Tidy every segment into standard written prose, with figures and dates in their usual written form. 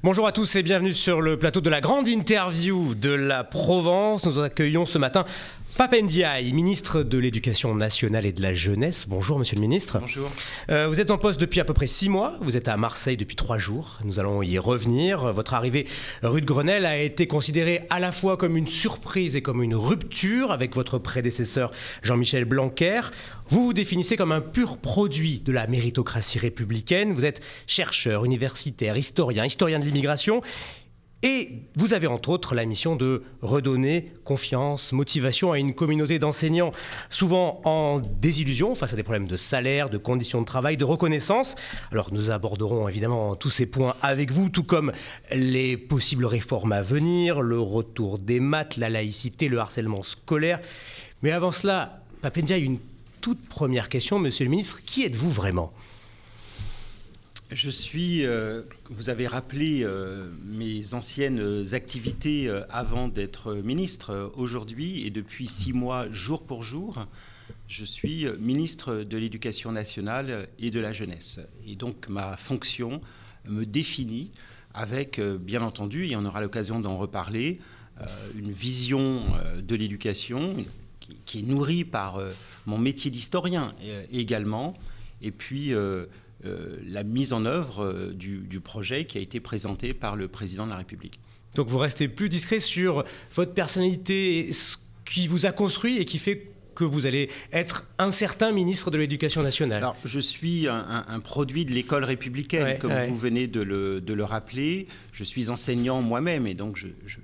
Bonjour à tous et bienvenue sur le plateau de la grande interview de la Provence. Nous accueillons ce matin Pape Ndiaye, ministre de l'Éducation nationale et de la jeunesse. Bonjour monsieur le ministre. Bonjour. Vous êtes en poste depuis à peu près 6 mois. Vous êtes à Marseille depuis 3 jours. Nous allons y revenir. Votre arrivée rue de Grenelle a été considérée à la fois comme une surprise et comme une rupture avec votre prédécesseur Jean-Michel Blanquer. Vous vous définissez comme un pur produit de la méritocratie républicaine. Vous êtes chercheur, universitaire, historien de l'immigration. Et vous avez entre autres la mission de redonner confiance, motivation à une communauté d'enseignants souvent en désillusion face à des problèmes de salaire, de conditions de travail, de reconnaissance. Alors nous aborderons évidemment tous ces points avec vous, tout comme les possibles réformes à venir, le retour des maths, la laïcité, le harcèlement scolaire. Mais avant cela, Pape Ndiaye, une toute première question, monsieur le ministre, qui êtes-vous vraiment ? Je suis, vous avez rappelé mes anciennes activités avant d'être ministre. Aujourd'hui et depuis 6 mois, jour pour jour, je suis ministre de l'Éducation nationale et de la jeunesse. Et donc ma fonction me définit avec, bien entendu, et on aura l'occasion d'en reparler, une vision de l'éducation qui est nourrie par mon métier d'historien également, et puis la mise en œuvre du projet qui a été présenté par le président de la République. Donc vous restez plus discret sur votre personnalité, ce qui vous a construit et qui fait que vous allez être un certain ministre de l'Éducation nationale. Alors, je suis un produit de l'école républicaine, comme vous venez de le rappeler. Je suis enseignant moi-même et donc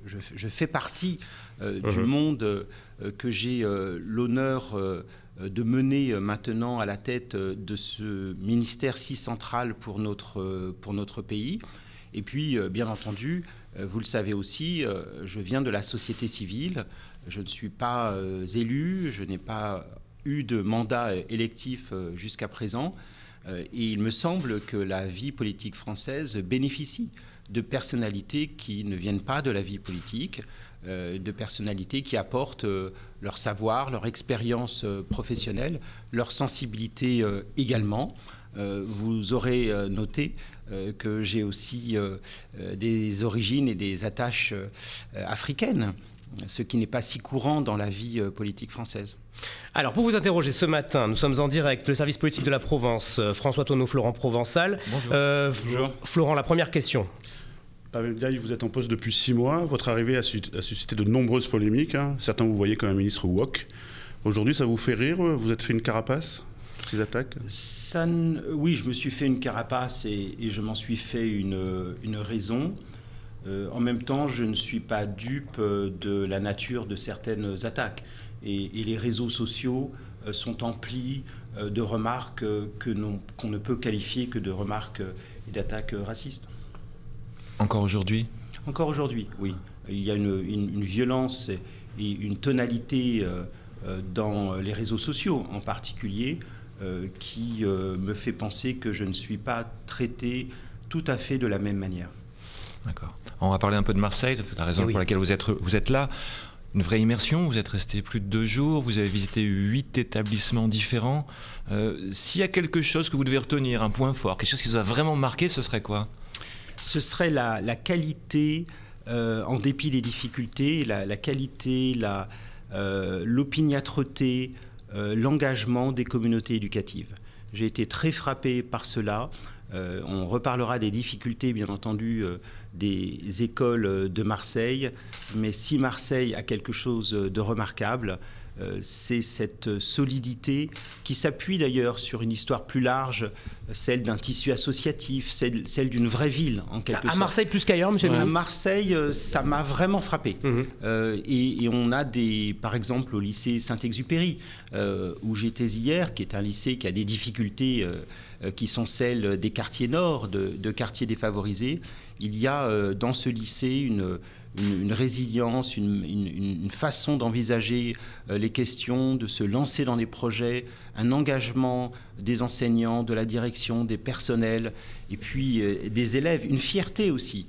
je fais partie du monde que j'ai l'honneur de mener maintenant à la tête de ce ministère si central pour notre pays. Et puis, bien entendu, vous le savez aussi, je viens de la société civile. Je ne suis pas élu, je n'ai pas eu de mandat électif jusqu'à présent. Et il me semble que la vie politique française bénéficie de personnalités qui ne viennent pas de la vie politique, de personnalités qui apportent leur savoir, leur expérience professionnelle, leur sensibilité également. Vous aurez noté que j'ai aussi des origines et des attaches africaines, ce qui n'est pas si courant dans la vie politique française. Alors, pour vous interroger ce matin, nous sommes en direct, le service politique de la Provence, François Tonneau, Florent Provençal. Bonjour. Bonjour. Florent, la première question. Pape Ndiaye, vous êtes en poste depuis 6 mois. Votre arrivée a suscité de nombreuses polémiques. Certains vous voyaient comme un ministre woke. Aujourd'hui, ça vous fait rire ? Vous êtes fait une carapace ? Toutes ces attaques ? Oui, je me suis fait une carapace et je m'en suis fait une raison. En même temps, je ne suis pas dupe de la nature de certaines attaques. Et les réseaux sociaux sont emplis de remarques qu'on ne peut qualifier que de remarques et d'attaques racistes. Encore aujourd'hui ? Encore aujourd'hui, oui. Il y a une violence et une tonalité dans les réseaux sociaux en particulier qui me fait penser que je ne suis pas traité tout à fait de la même manière. D'accord. On va parler un peu de Marseille, la raison pour laquelle vous êtes là. Une vraie immersion, vous êtes resté plus de 2 jours, vous avez visité 8 établissements différents. S'il y a quelque chose que vous devez retenir, un point fort, quelque chose qui vous a vraiment marqué, ce serait quoi ? Ce serait la qualité, en dépit des difficultés, la qualité, l'opiniâtreté, l'engagement des communautés éducatives. J'ai été très frappé par cela. On reparlera des difficultés, bien entendu, des écoles de Marseille. Mais si Marseille a quelque chose de remarquable, c'est cette solidité qui s'appuie d'ailleurs sur une histoire plus large, celle d'un tissu associatif, celle d'une vraie ville en quelque sorte. À Marseille plus qu'ailleurs, monsieur le ministre ? À Marseille, ça m'a vraiment frappé. Et on a par exemple au lycée Saint-Exupéry, où j'étais hier, qui est un lycée qui a des difficultés qui sont celles des quartiers nord, de quartiers défavorisés. Il y a dans ce lycée une résilience, une façon d'envisager les questions, de se lancer dans des projets, un engagement des enseignants, de la direction, des personnels, et puis des élèves, une fierté aussi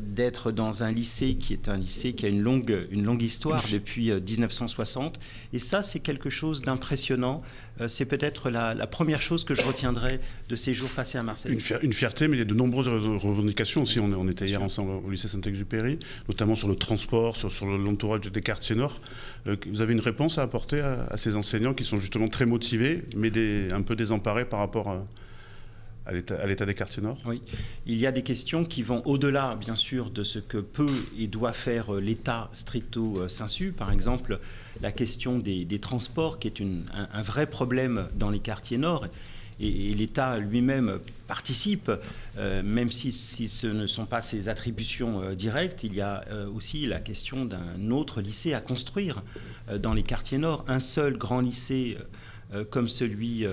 d'être dans un lycée qui a une longue histoire depuis 1960. Et ça, c'est quelque chose d'impressionnant. C'est peut-être la première chose que je retiendrai de ces jours passés à Marseille. Une fierté, mais il y a de nombreuses revendications aussi. On était hier ensemble au lycée Saint-Exupéry, notamment sur le transport, sur l'entourage des quartiers nord. Vous avez une réponse à apporter à ces enseignants qui sont justement très motivés, mais un peu désemparés par rapport à l'état des quartiers nord? Oui, il y a des questions qui vont au-delà, bien sûr, de ce que peut et doit faire l'État stricto sensu. Par exemple, la question des transports, qui est un vrai problème dans les quartiers nord. Et l'État lui-même participe, même si ce ne sont pas ses attributions directes. Il y a aussi la question d'un autre lycée à construire dans les quartiers nord. Un seul grand lycée comme celui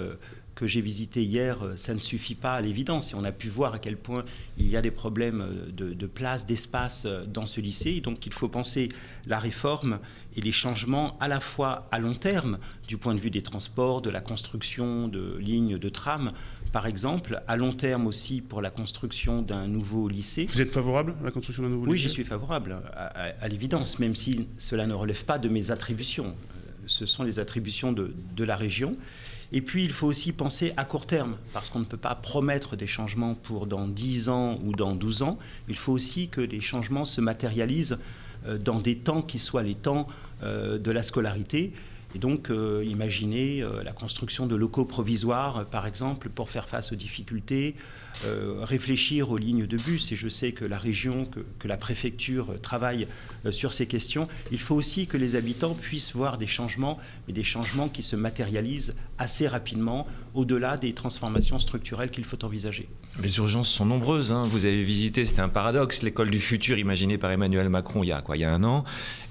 que j'ai visité hier, ça ne suffit pas à l'évidence. Et on a pu voir à quel point il y a des problèmes de place, d'espace dans ce lycée. Et donc il faut penser la réforme et les changements à la fois à long terme, du point de vue des transports, de la construction de lignes de tram, par exemple, à long terme aussi pour la construction d'un nouveau lycée. Vous êtes favorable à la construction d'un nouveau lycée? Oui, j'y suis favorable, à l'évidence, même si cela ne relève pas de mes attributions. Ce sont les attributions de la région. Et puis, il faut aussi penser à court terme, parce qu'on ne peut pas promettre des changements pour dans 10 ans ou dans 12 ans. Il faut aussi que les changements se matérialisent dans des temps qui soient les temps de la scolarité. Et donc, imaginez la construction de locaux provisoires, par exemple, pour faire face aux difficultés, réfléchir aux lignes de bus. Et je sais que la région, que la préfecture travaille sur ces questions. Il faut aussi que les habitants puissent voir des changements, mais des changements qui se matérialisent assez rapidement, au-delà des transformations structurelles qu'il faut envisager. Les urgences sont nombreuses. Vous avez visité, c'était un paradoxe, l'école du futur imaginée par Emmanuel Macron il y a 1 an.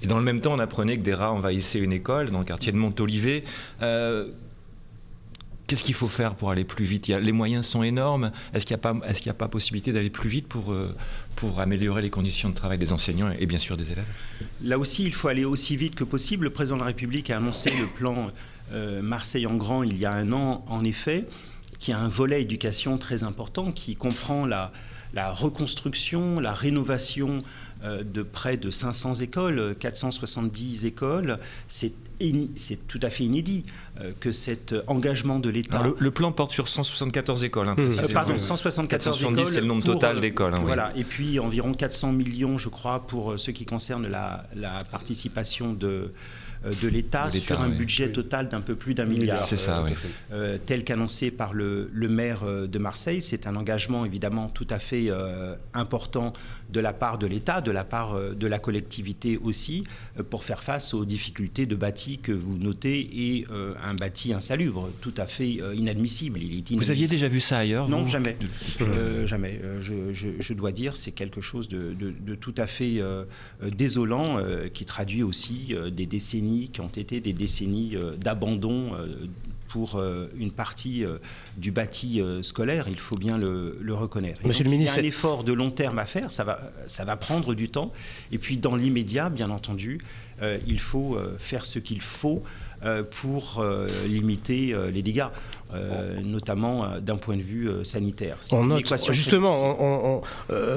Et dans le même temps, on apprenait que des rats envahissaient une école dans le quartier de Montolivet. Qu'est-ce qu'il faut faire pour aller plus vite? Les moyens sont énormes. Est-ce qu'il n'y a pas possibilité d'aller plus vite pour améliorer les conditions de travail des enseignants et bien sûr des élèves? Là aussi, il faut aller aussi vite que possible. Le président de la République a annoncé le plan Marseille en grand il y a 1 an, en effet, qui a un volet éducation très important, qui comprend la reconstruction, la rénovation de près de 500 écoles, 470 écoles. C'est tout à fait inédit que cet engagement de l'État... Le plan porte sur 174 écoles, pardon, 174 470, écoles. C'est le nombre total d'écoles. Voilà, oui. Et puis environ 400 millions, je crois, pour ce qui concerne la participation de l'État sur un budget total d'un peu plus d'1 milliard. C'est ça, oui. Tel qu'annoncé par le maire de Marseille. C'est un engagement évidemment tout à fait important de la part de l'État, de la part de la collectivité aussi, pour faire face aux difficultés de bâti que vous notez, et un bâti insalubre, tout à fait inadmissible. Vous aviez déjà vu ça ailleurs? Non, jamais. Jamais. Je dois dire, c'est quelque chose de tout à fait désolant, qui traduit aussi des décennies qui ont été des décennies d'abandon pour une partie du bâti scolaire, il faut bien le reconnaître. Monsieur le ministre, il y a un effort de long terme à faire, ça va prendre du temps. Et puis dans l'immédiat, bien entendu, il faut faire ce qu'il faut pour limiter les dégâts, notamment d'un point de vue sanitaire. On note, justement,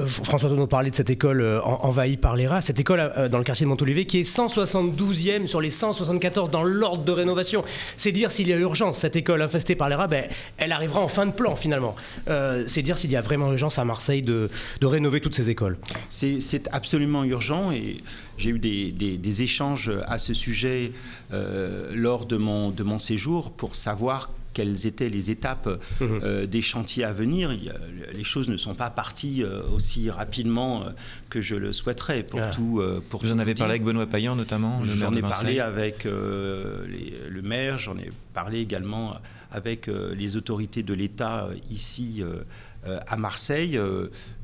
François Tonneau parlait de cette école envahie par les rats, cette école dans le quartier de Montolivet qui est 172e sur les 174 dans l'ordre de rénovation. C'est dire s'il y a urgence. Cette école infestée par les rats, elle arrivera en fin de plan finalement. C'est dire s'il y a vraiment urgence à Marseille de rénover toutes ces écoles. C'est absolument urgent, et j'ai eu des échanges à ce sujet lors de mon séjour pour savoir quelles étaient les étapes des chantiers à venir. Les choses ne sont pas parties aussi rapidement que je le souhaiterais. Vous en avez parlé avec Benoît Payan notamment, le maire de Marseille? J'en ai parlé avec le maire, j'en ai parlé également avec les autorités de l'État ici à Marseille.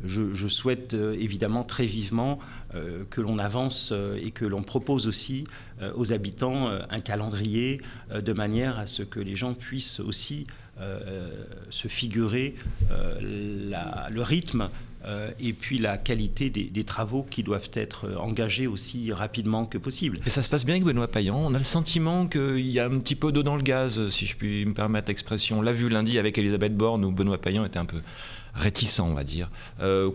Je souhaite évidemment très vivement que l'on avance et que l'on propose aussi aux habitants un calendrier de manière à ce que les gens puissent aussi se figurer le rythme et puis la qualité des travaux qui doivent être engagés aussi rapidement que possible. Et ça se passe bien avec Benoît Payan? On a le sentiment qu'il y a un petit peu d'eau dans le gaz, si je puis me permettre l'expression. On l'a vu lundi avec Elisabeth Borne, où Benoît Payan était un peu réticents, on va dire.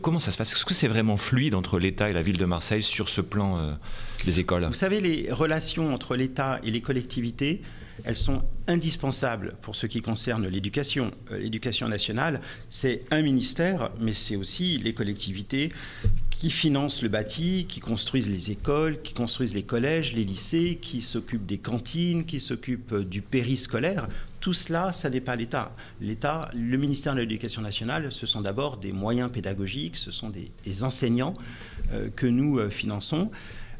Comment ça se passe? Est-ce que c'est vraiment fluide entre l'État et la ville de Marseille sur ce plan des écoles? Vous savez, les relations entre l'État et les collectivités, elles sont indispensables pour ce qui concerne l'éducation. L'éducation nationale, c'est un ministère, mais c'est aussi les collectivités qui financent le bâti, qui construisent les écoles, qui construisent les collèges, les lycées, qui s'occupent des cantines, qui s'occupent du périscolaire. Tout cela, ça n'est pas l'État. L'État, le ministère de l'Éducation nationale, ce sont d'abord des moyens pédagogiques, ce sont des enseignants que nous finançons.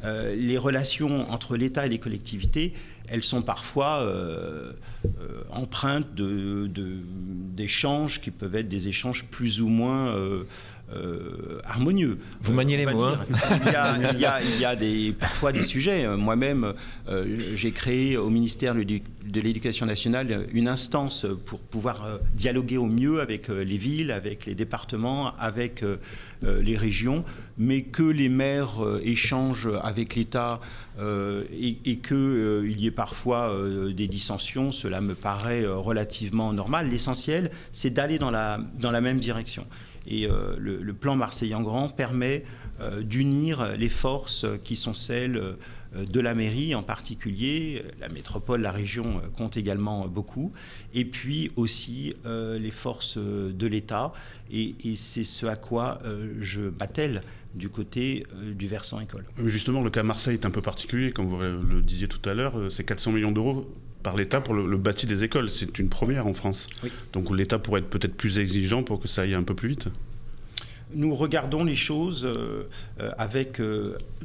Les relations entre l'État et les collectivités, elles sont parfois empreintes d'échanges qui peuvent être des échanges plus ou moins harmonieux. Vous maniez les mots. Il y a parfois des sujets. Moi-même, j'ai créé au ministère de l'Éducation nationale une instance pour pouvoir dialoguer au mieux avec les villes, avec les départements, avec les régions, mais que les maires échangent avec l'État et qu'il y ait parfois des dissensions, cela me paraît relativement normal. L'essentiel, c'est d'aller dans la même direction. Et le plan Marseille en Grand permet d'unir les forces qui sont celles de la mairie en particulier. La métropole, la région compte également beaucoup. Et puis aussi les forces de l'État. Et c'est ce à quoi je m'attelle du côté du versant école. Justement, le cas Marseille est un peu particulier. Comme vous le disiez tout à l'heure, c'est 400 millions d'euros par l'État pour le bâti des écoles. C'est une première en France. Oui. Donc l'État pourrait être peut-être plus exigeant pour que ça aille un peu plus vite. Nous regardons les choses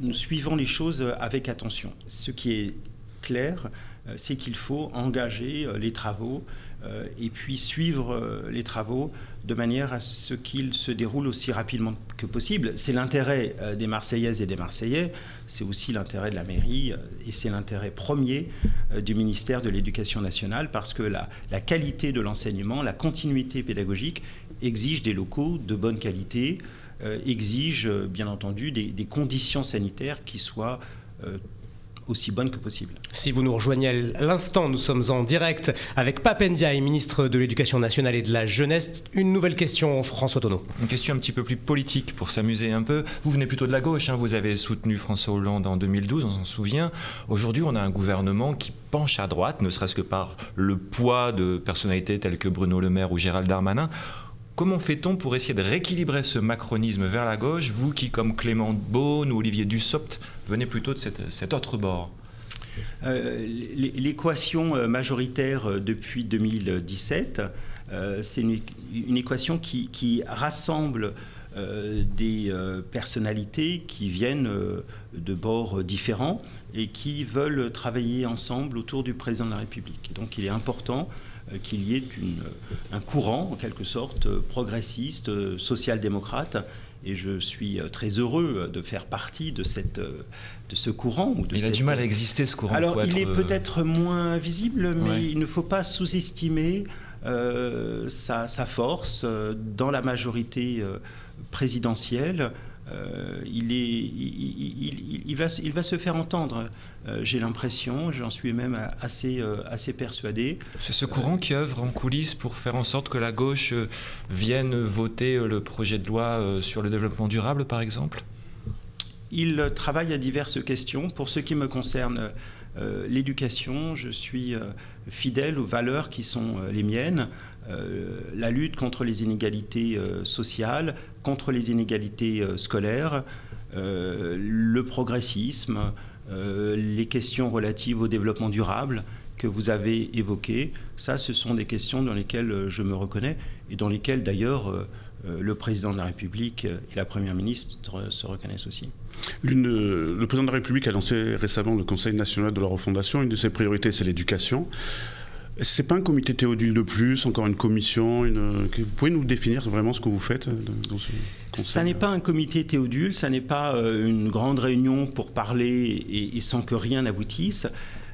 nous suivons les choses avec attention. Ce qui est clair, c'est qu'il faut engager les travaux et puis suivre les travaux de manière à ce qu'ils se déroulent aussi rapidement que possible. C'est l'intérêt des Marseillaises et des Marseillais, c'est aussi l'intérêt de la mairie et c'est l'intérêt premier du ministère de l'Éducation nationale parce que la qualité de l'enseignement, la continuité pédagogique exige des locaux de bonne qualité, exige bien entendu des conditions sanitaires qui soient aussi bonne que possible. Si vous nous rejoignez à l'instant, nous sommes en direct avec Pape Ndiaye, ministre de l'Éducation nationale et de la jeunesse. Une nouvelle question, François Tonneau. Une question un petit peu plus politique pour s'amuser un peu. Vous venez plutôt de la gauche, vous avez soutenu François Hollande en 2012, on s'en souvient. Aujourd'hui, on a un gouvernement qui penche à droite, ne serait-ce que par le poids de personnalités telles que Bruno Le Maire ou Gérald Darmanin. Comment fait-on pour essayer de rééquilibrer ce macronisme vers la gauche, vous qui, comme Clément Beaune ou Olivier Dussopt, venez plutôt de cet autre bord? L'équation majoritaire depuis 2017, c'est une équation qui rassemble des personnalités qui viennent de bords différents et qui veulent travailler ensemble autour du président de la République. Et donc il est important qu'il y ait un courant, en quelque sorte, progressiste, social-démocrate. Et je suis très heureux de faire partie de ce courant. Il a du mal à exister, ce courant. Alors, il est peut-être moins visible, mais il ne faut pas sous-estimer sa force dans la majorité présidentielle. Il va se faire entendre, j'ai l'impression, j'en suis même assez persuadé. C'est ce courant qui œuvre en coulisses pour faire en sorte que la gauche vienne voter le projet de loi sur le développement durable, par exemple? Il travaille à diverses questions. Pour ce qui me concerne, l'éducation, je suis fidèle aux valeurs qui sont les miennes. La lutte contre les inégalités sociales, contre les inégalités scolaires, le progressisme, les questions relatives au développement durable que vous avez évoquées. Ça, ce sont des questions dans lesquelles je me reconnais et dans lesquelles d'ailleurs le président de la République et la première ministre se reconnaissent aussi. Le président de la République a lancé récemment le Conseil national de la refondation. Une de ses priorités, c'est l'éducation. C'est pas un comité Théodule de plus, encore une commission. Vous pouvez nous définir vraiment ce que vous faites dans ce conseil? Ça n'est pas un comité Théodule, ça n'est pas une grande réunion pour parler et sans que rien n'aboutisse.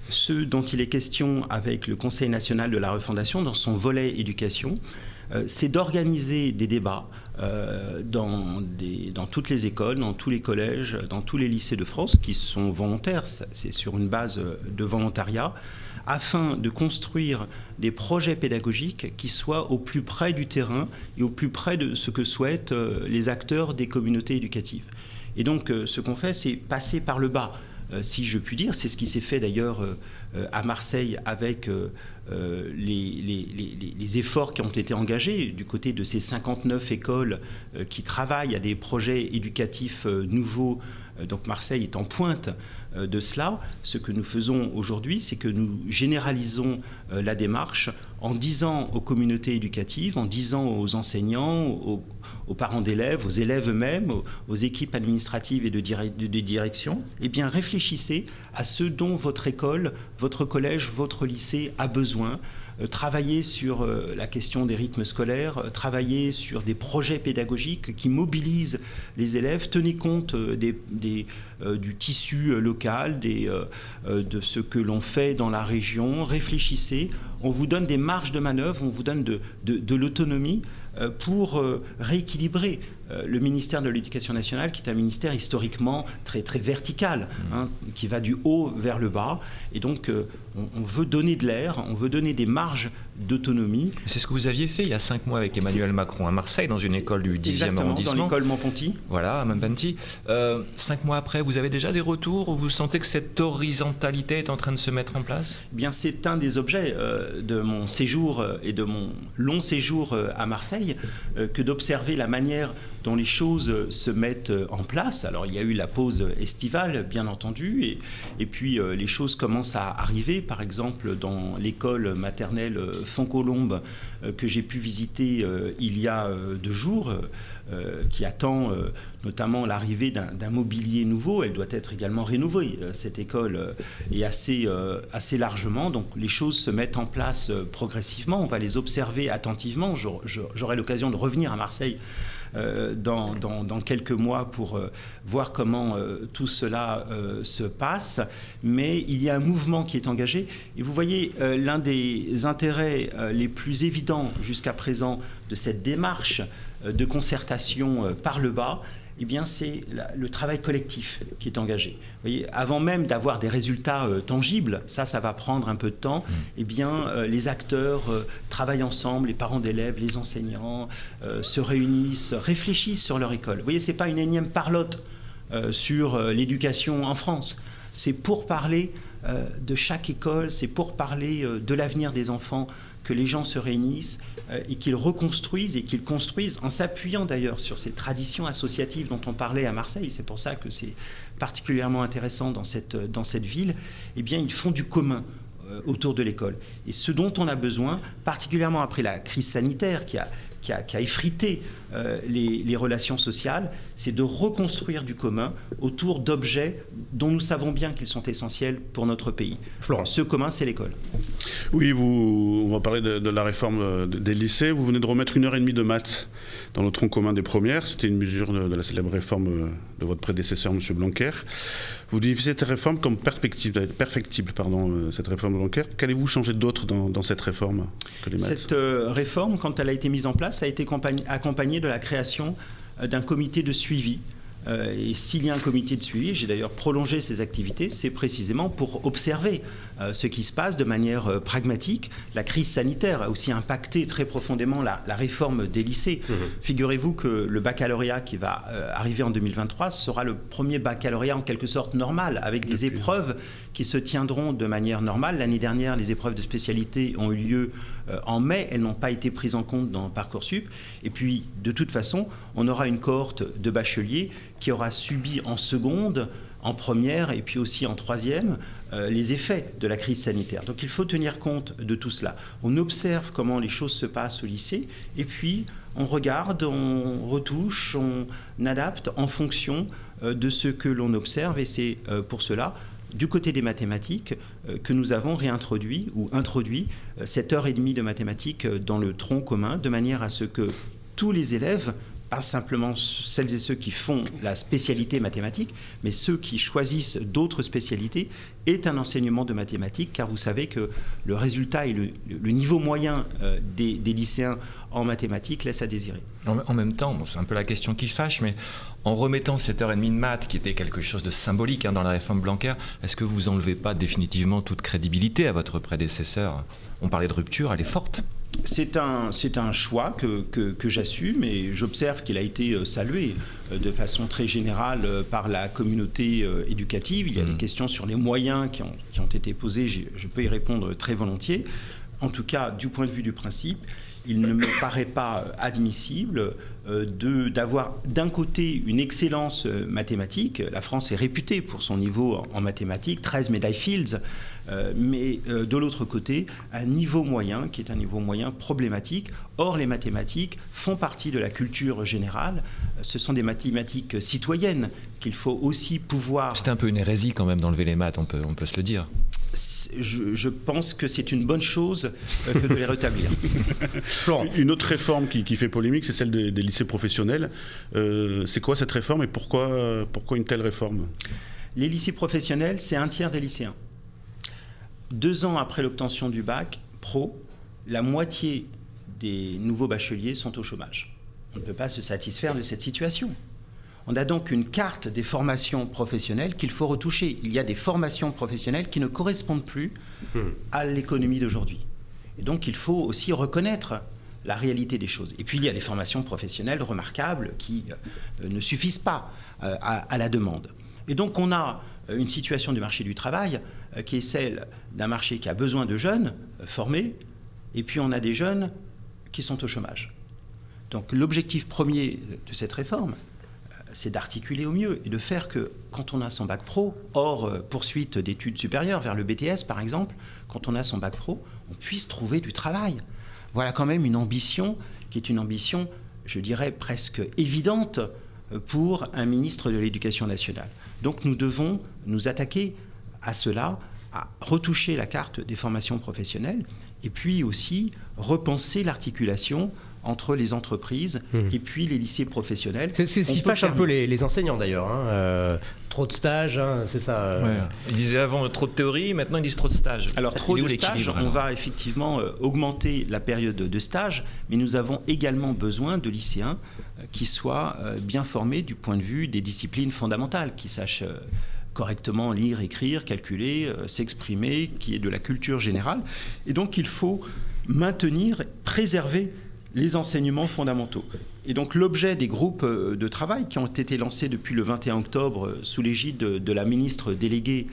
Ce dont il est question avec le Conseil national de la refondation, dans son volet éducation, c'est d'organiser des débats dans toutes les écoles, dans tous les collèges, dans tous les lycées de France qui sont volontaires, c'est sur une base de volontariat, afin de construire des projets pédagogiques qui soient au plus près du terrain et au plus près de ce que souhaitent les acteurs des communautés éducatives. Et donc ce qu'on fait, c'est passer par le bas, si je puis dire. C'est ce qui s'est fait d'ailleurs à Marseille avec les efforts qui ont été engagés du côté de ces 59 écoles qui travaillent à des projets éducatifs nouveaux. Donc Marseille est en pointe de cela. Ce que nous faisons aujourd'hui, c'est que nous généralisons la démarche en disant aux communautés éducatives, en disant aux enseignants, aux parents d'élèves, aux élèves eux-mêmes, aux équipes administratives et de direction, eh bien réfléchissez à ce dont votre école, votre collège, votre lycée a besoin. Travailler sur la question des rythmes scolaires, travailler sur des projets pédagogiques qui mobilisent les élèves, tenez compte du tissu local, de ce que l'on fait dans la région, réfléchissez, on vous donne des marges de manœuvre, on vous donne de l'autonomie pour rééquilibrer le ministère de l'Éducation nationale, qui est un ministère historiquement très, très vertical, qui va du haut vers le bas. Et donc, on veut donner de l'air, on veut donner des marges d'autonomie. C'est ce que vous aviez fait il y a 5 mois avec Emmanuel Macron à Marseille, dans une école du 10e arrondissement. Dans l'école Montponty. Voilà, à Montponty. 5 mois après, vous avez déjà des retours où vous sentez que cette horizontalité est en train de se mettre en place ? Eh bien, c'est un des objets de mon séjour et de mon long séjour à Marseille, que d'observer la manière dont les choses se mettent en place. Alors, il y a eu la pause estivale, bien entendu, et puis les choses commencent à arriver. Par exemple, dans l'école maternelle Fontcolombe que j'ai pu visiter il y a 2 jours, qui attend notamment l'arrivée d'un mobilier nouveau. Elle doit être également rénovée, cette école, et assez largement. Donc les choses se mettent en place progressivement. On va les observer attentivement. J'aurai l'occasion de revenir à Marseille dans quelques mois pour voir comment tout cela se passe. Mais il y a un mouvement qui est engagé. Et vous voyez, l'un des intérêts les plus évidents jusqu'à présent de cette démarche de concertation par le bas, eh bien, c'est le travail collectif qui est engagé. Vous voyez, avant même d'avoir des résultats tangibles, ça va prendre un peu de temps, eh bien, les acteurs travaillent ensemble, les parents d'élèves, les enseignants se réunissent, réfléchissent sur leur école. Vous voyez, ce n'est pas une énième parlotte sur l'éducation en France. C'est pour parler de chaque école, c'est pour parler de l'avenir des enfants que les gens se réunissent et qu'ils reconstruisent et qu'ils construisent en s'appuyant d'ailleurs sur ces traditions associatives dont on parlait à Marseille. C'est pour ça que c'est particulièrement intéressant dans cette ville. Eh bien, ils font du commun autour de l'école. Et ce dont on a besoin, particulièrement après la crise sanitaire qui a effrité les relations sociales, c'est de reconstruire du commun autour d'objets dont nous savons bien qu'ils sont essentiels pour notre pays. Florent. Ce commun, c'est l'école. Oui, on va parler de la réforme des lycées. Vous venez de remettre 1h30 de maths dans le tronc commun des premières. C'était une mesure de la célèbre réforme de votre prédécesseur, M. Blanquer. Vous divisez cette réforme comme perfectible, cette réforme Blanquer. Qu'allez-vous changer d'autre dans cette réforme que les maths ? Cette réforme, quand elle a été mise en place, a été accompagnée de la création d'un comité de suivi. Et s'il y a un comité de suivi, j'ai d'ailleurs prolongé ces activités, c'est précisément pour observer ce qui se passe de manière pragmatique. La crise sanitaire a aussi impacté très profondément la réforme des lycées. Figurez-vous que le baccalauréat qui va arriver en 2023 sera le premier baccalauréat en quelque sorte normal, avec des épreuves qui se tiendront de manière normale. L'année dernière, les épreuves de spécialité ont eu lieu en mai, elles n'ont pas été prises en compte dans Parcoursup. Et puis, de toute façon, on aura une cohorte de bacheliers qui aura subi en seconde, en première et puis aussi en troisième les effets de la crise sanitaire. Donc il faut tenir compte de tout cela. On observe comment les choses se passent au lycée et puis on regarde, on retouche, on adapte en fonction de ce que l'on observe et c'est pour cela du côté des mathématiques que nous avons réintroduit ou introduit cette heure et demie de mathématiques dans le tronc commun de manière à ce que tous les élèves, pas simplement celles et ceux qui font la spécialité mathématique, mais ceux qui choisissent d'autres spécialités, aient un enseignement de mathématiques, car vous savez que le résultat et le niveau moyen des lycéens en mathématiques laisse à désirer. En même temps, c'est un peu la question qui fâche, mais en remettant cette heure et demie de maths, qui était quelque chose de symbolique dans la réforme Blanquer, est-ce que vous n'enlevez pas définitivement toute crédibilité à votre prédécesseur ? On parlait de rupture, elle est forte. C'est un choix que j'assume, et j'observe qu'il a été salué de façon très générale par la communauté éducative. Il y a des questions sur les moyens qui ont été posées, je peux y répondre très volontiers. En tout cas, du point de vue du principe, il ne me paraît pas admissible d'avoir d'un côté une excellence mathématique. La France est réputée pour son niveau en mathématiques, 13 médailles Fields, mais de l'autre côté, un niveau moyen qui est un niveau moyen problématique. Or, les mathématiques font partie de la culture générale. Ce sont des mathématiques citoyennes qu'il faut aussi pouvoir... C'était un peu une hérésie quand même d'enlever les maths, on peut se le dire. Je pense que c'est une bonne chose que de les rétablir. Une autre réforme qui fait polémique, c'est celle des lycées professionnels. C'est quoi cette réforme et pourquoi une telle réforme ? Les lycées professionnels, c'est un tiers des lycéens. 2 ans après l'obtention du bac pro, la moitié des nouveaux bacheliers sont au chômage. On ne peut pas se satisfaire de cette situation. On a donc une carte des formations professionnelles qu'il faut retoucher. Il y a des formations professionnelles qui ne correspondent plus à l'économie d'aujourd'hui. Et donc, il faut aussi reconnaître la réalité des choses. Et puis, il y a des formations professionnelles remarquables qui ne suffisent pas à la demande. Et donc, on a une situation du marché du travail qui est celle d'un marché qui a besoin de jeunes formés, et puis on a des jeunes qui sont au chômage. Donc, l'objectif premier de cette réforme, c'est d'articuler au mieux et de faire que quand on a son bac pro, hors poursuite d'études supérieures vers le BTS par exemple, quand on a son bac pro, on puisse trouver du travail. Voilà quand même une ambition qui est une ambition, je dirais, presque évidente pour un ministre de l'Éducation nationale. Donc nous devons nous attaquer à cela, à retoucher la carte des formations professionnelles et puis aussi repenser l'articulation entre les entreprises et puis les lycées professionnels. C'est ce qui fâche un peu les enseignants d'ailleurs. Trop de stages, c'est ça. Ouais. Ils disaient avant trop de théorie, maintenant ils disent trop de stages. Alors trop de stages, on va effectivement augmenter la période de stage, mais nous avons également besoin de lycéens qui soient bien formés du point de vue des disciplines fondamentales, qui sachent correctement lire, écrire, calculer, s'exprimer, qui est de la culture générale. Et donc il faut maintenir, préserver les enseignements fondamentaux. Et donc l'objet des groupes de travail qui ont été lancés depuis le 21 octobre sous l'égide de la ministre déléguée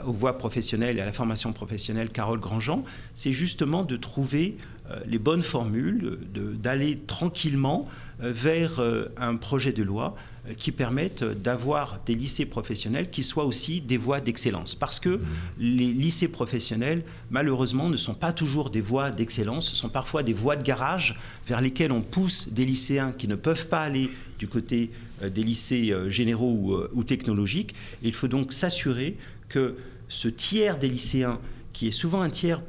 aux voies professionnelles et à la formation professionnelle, Carole Grandjean, c'est justement de trouver les bonnes formules, d'aller tranquillement vers un projet de loi qui permette d'avoir des lycées professionnels qui soient aussi des voies d'excellence. Parce que les lycées professionnels, malheureusement, ne sont pas toujours des voies d'excellence, ce sont parfois des voies de garage vers lesquelles on pousse des lycéens qui ne peuvent pas aller du côté des lycées généraux ou technologiques. Et il faut donc s'assurer que ce tiers des lycéens, qui est souvent un tiers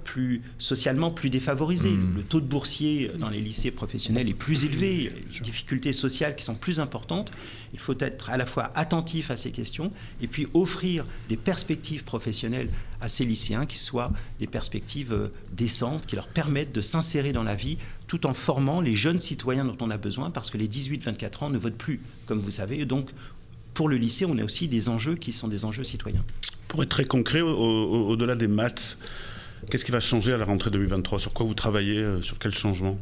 socialement plus défavorisé. Le taux de boursiers dans les lycées professionnels est plus élevé, les difficultés sociales qui sont plus importantes. Il faut être à la fois attentif à ces questions et puis offrir des perspectives professionnelles à ces lycéens qui soient des perspectives décentes, qui leur permettent de s'insérer dans la vie tout en formant les jeunes citoyens dont on a besoin, parce que les 18-24 ans ne votent plus, comme vous savez. Et donc, pour le lycée, on a aussi des enjeux qui sont des enjeux citoyens. Pour être très concret, au-delà des maths, qu'est-ce qui va changer à la rentrée 2023 ? Sur quoi vous travaillez ? Sur quel changement ?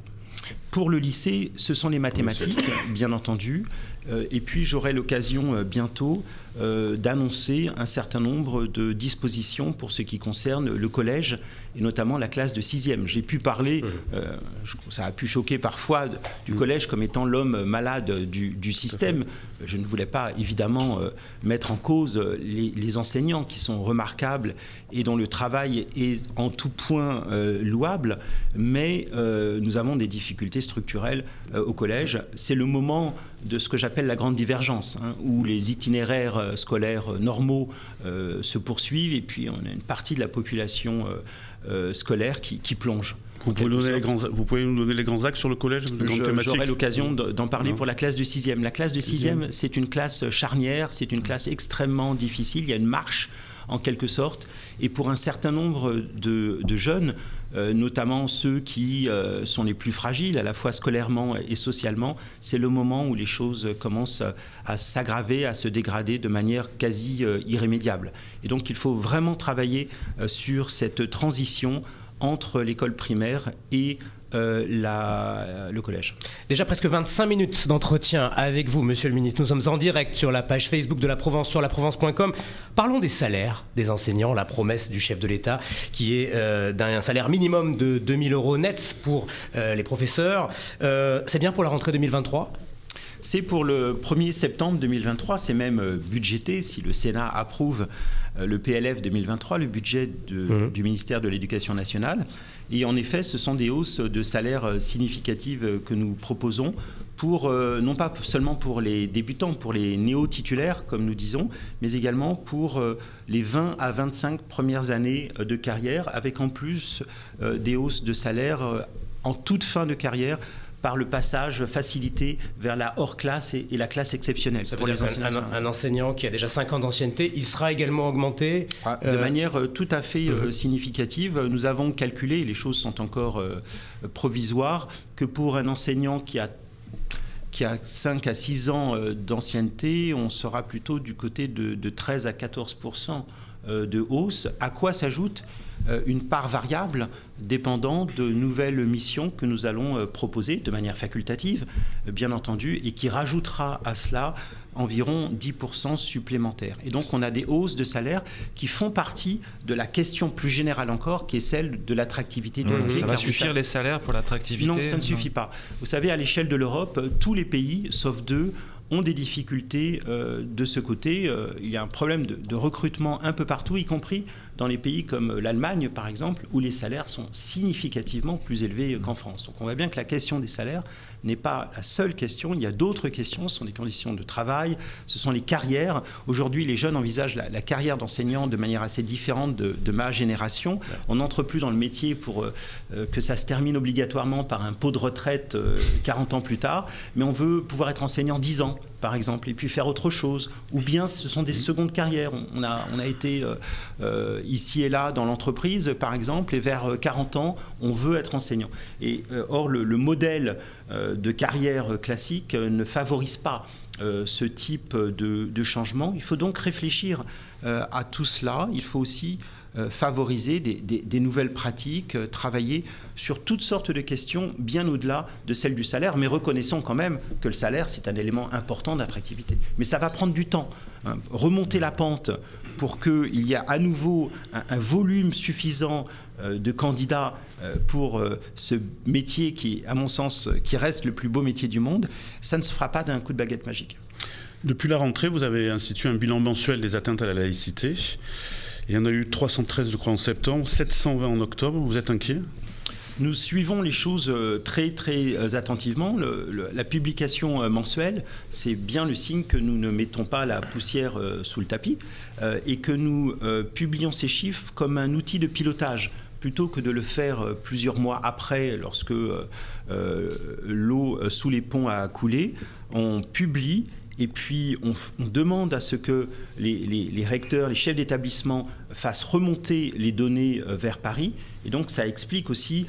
Pour le lycée, ce sont les mathématiques, bien entendu. Et puis, j'aurai l'occasion bientôt d'annoncer un certain nombre de dispositions pour ce qui concerne le collège et notamment la classe de 6e. J'ai pu parler, ça a pu choquer parfois, du collège comme étant l'homme malade du système. Je ne voulais pas évidemment mettre en cause les enseignants qui sont remarquables et dont le travail est en tout point louable, mais nous avons des difficultés structurelles au collège. C'est le moment de ce que j'appelle la grande divergence, où les itinéraires scolaires normaux se poursuivent et puis on a une partie de la population scolaire qui plonge. Vous pouvez nous donner les grands axes sur le collège ? J'aurai l'occasion d'en parler pour la classe de 6e. La classe de 6e, c'est une classe charnière, c'est une classe extrêmement difficile. Il y a une marche en quelque sorte. Et pour un certain nombre de jeunes, notamment ceux qui sont les plus fragiles, à la fois scolairement et socialement, c'est le moment où les choses commencent à s'aggraver, à se dégrader de manière quasi irrémédiable. Et donc il faut vraiment travailler sur cette transition entre l'école primaire et le collège. Déjà presque 25 minutes d'entretien avec vous, Monsieur le Ministre. Nous sommes en direct sur la page Facebook de la Provence, sur laprovence.com. Parlons des salaires des enseignants, la promesse du chef de l'État qui est d'un salaire minimum de 2 000 € nets pour les professeurs. C'est bien pour la rentrée 2023 ? C'est pour le 1er septembre 2023, c'est même budgété, si le Sénat approuve le PLF 2023, le budget du ministère de l'Éducation nationale. Et en effet, ce sont des hausses de salaire significatives que nous proposons pour, non pas seulement pour les débutants, pour les néo-titulaires, comme nous disons, mais également pour les 20 à 25 premières années de carrière, avec en plus des hausses de salaire en toute fin de carrière, par le passage facilité vers la hors-classe et la classe exceptionnelle. Ça veut dire un enseignant qui a déjà 5 ans d'ancienneté, il sera également augmenté de manière tout à fait significative. Nous avons calculé, les choses sont encore provisoires, que pour un enseignant qui a 5 à 6 ans d'ancienneté, on sera plutôt du côté de 13 à 14% de hausse, à quoi s'ajoute une part variable dépendant de nouvelles missions que nous allons proposer de manière facultative, bien entendu, et qui rajoutera à cela environ 10% supplémentaires. Et donc on a des hausses de salaire qui font partie de la question plus générale encore, qui est celle de l'attractivité du métier. Ça va suffire les salaires pour l'attractivité ? Non, ça ne suffit pas. Vous savez, à l'échelle de l'Europe, tous les pays, sauf 2, ont des difficultés de ce côté. Il y a un problème de recrutement un peu partout, y compris dans les pays comme l'Allemagne, par exemple, où les salaires sont significativement plus élevés qu'en France. Donc on voit bien que la question des salaires n'est pas la seule question. Il y a d'autres questions, ce sont des conditions de travail, ce sont les carrières. Aujourd'hui, les jeunes envisagent la carrière d'enseignant de manière assez différente de ma génération. On n'entre plus dans le métier pour que ça se termine obligatoirement par un pot de retraite 40 ans plus tard, mais on veut pouvoir être enseignant 10 ans, par exemple, et puis faire autre chose. Ou bien ce sont des secondes carrières. On a été ici et là dans l'entreprise, par exemple, et vers 40 ans, on veut être enseignant. Et or, le modèle de carrière classique ne favorise pas ce type de changement. Il faut donc réfléchir à tout cela. Il faut aussi favoriser des nouvelles pratiques, travailler sur toutes sortes de questions bien au-delà de celle du salaire, mais reconnaissons quand même que le salaire, c'est un élément important d'attractivité. Mais ça va prendre du temps. Remonter la pente pour qu'il y ait à nouveau un volume suffisant de candidats pour ce métier qui, à mon sens, qui reste le plus beau métier du monde, ça ne se fera pas d'un coup de baguette magique. Depuis la rentrée, vous avez institué un bilan mensuel des atteintes à la laïcité. Il y en a eu 313, je crois, en septembre, 720 en octobre. Vous êtes inquiet ? Nous suivons les choses très, très attentivement. La publication mensuelle, c'est bien le signe que nous ne mettons pas la poussière sous le tapis et que nous publions ces chiffres comme un outil de pilotage plutôt que de le faire plusieurs mois après, lorsque l'eau sous les ponts a coulé. On publie. Et puis, on demande à ce que les recteurs, les chefs d'établissement fassent remonter les données vers Paris. Et donc, ça explique aussi